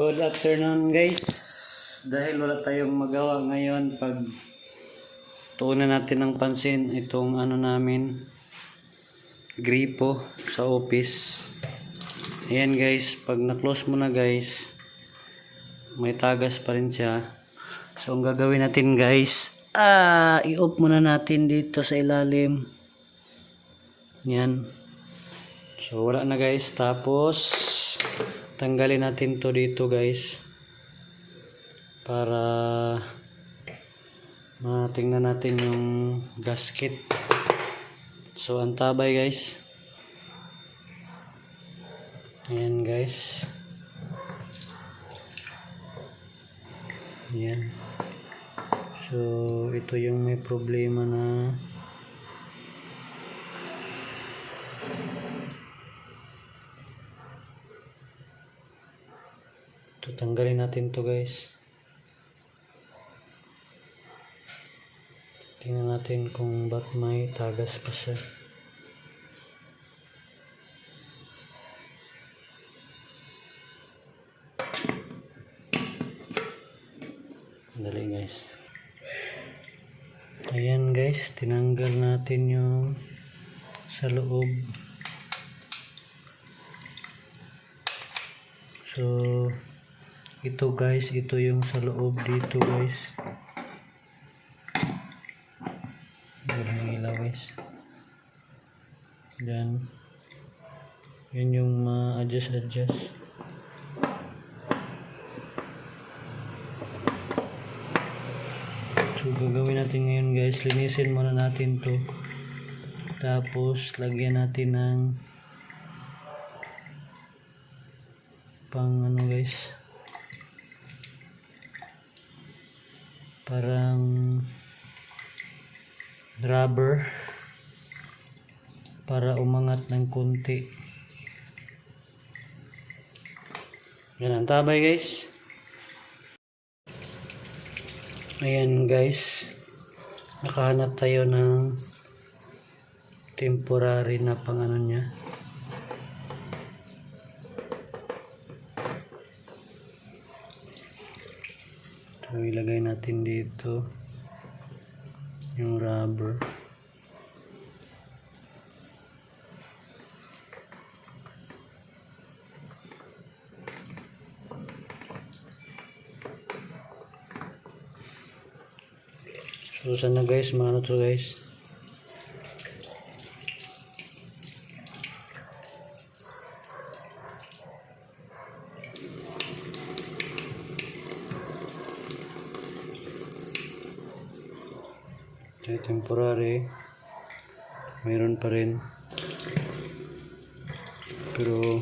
Good afternoon guys. Dahil wala tayong magawa ngayon, pag tuunan natin ng pansin itong ano namin, gripo sa office. Ayan guys, pag na-close mo na guys, may tagas pa rin siya. So ang gagawin natin guys, i-off muna natin dito sa ilalim. Yan. So wala na guys, tapos tanggalin natin to dito guys para matingnan natin yung gasket. So antabay guys. Ayan guys. Ayan. So ito yung may problema na tanggalin natin to guys. Tingnan natin kung ba't may tagas pa siya. Dali guys. Ayan guys, tinanggal natin yung sa loob. So ito guys, ito yung sa loob dito guys. Walang ilaw guys. Yan. Yun yung ma-adjust. So gagawin natin ngayon guys, linisin muna natin to. Tapos lagyan natin ng pang ano guys, parang rubber para umangat ng konti. Yan ang tabay guys. Ayan guys, nakahanap tayo ng temporary na pang ano nya. So ilagay natin dito yung rubber. So sana guys, maano to guys. Temporary mayroon pa rin, pero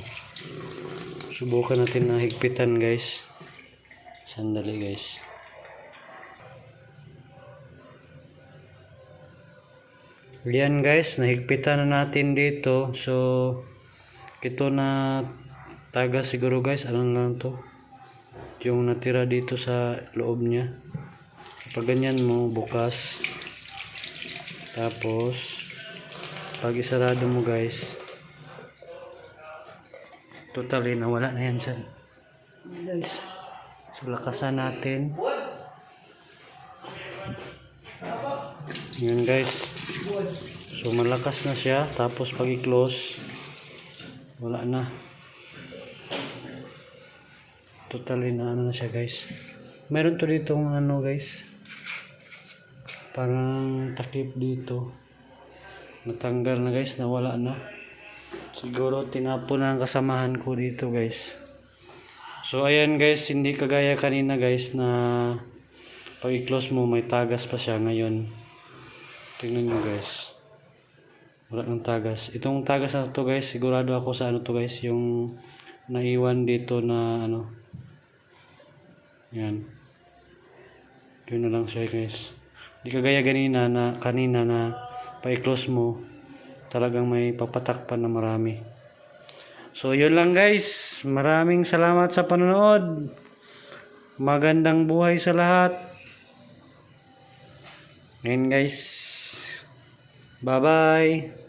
subukan natin na higpitan guys. Sandali guys. Yan guys, nahigpitan na natin dito. So ito na tagas siguro guys. Ano lang to, yung natira dito sa loob nya. Pag ganyan mo bukas, tapos pag isarado mo guys, totally nawala na yan siya guys. So lakasan natin yan guys. So malakas na siya, tapos pag i-close wala na, totally na ano na siya guys. Meron to dito ano guys, parang takip dito, natanggal na guys, nawala na. Siguro tinapon na ang kasamahan ko dito guys. So ayan guys, hindi kagaya kanina guys na pag i-close mo may tagas pa siya. Ngayon tingnan nyo guys, wala ng tagas. Itong tagas na to guys, sigurado ako sa ano to guys, yung naiwan dito na ano, yan, yun na lang siya guys. Hindi kagaya kanina na pa-close mo talagang may papatakpan na marami. So yun lang guys, maraming salamat sa panonood. Magandang buhay sa lahat. Ngayon guys, bye bye.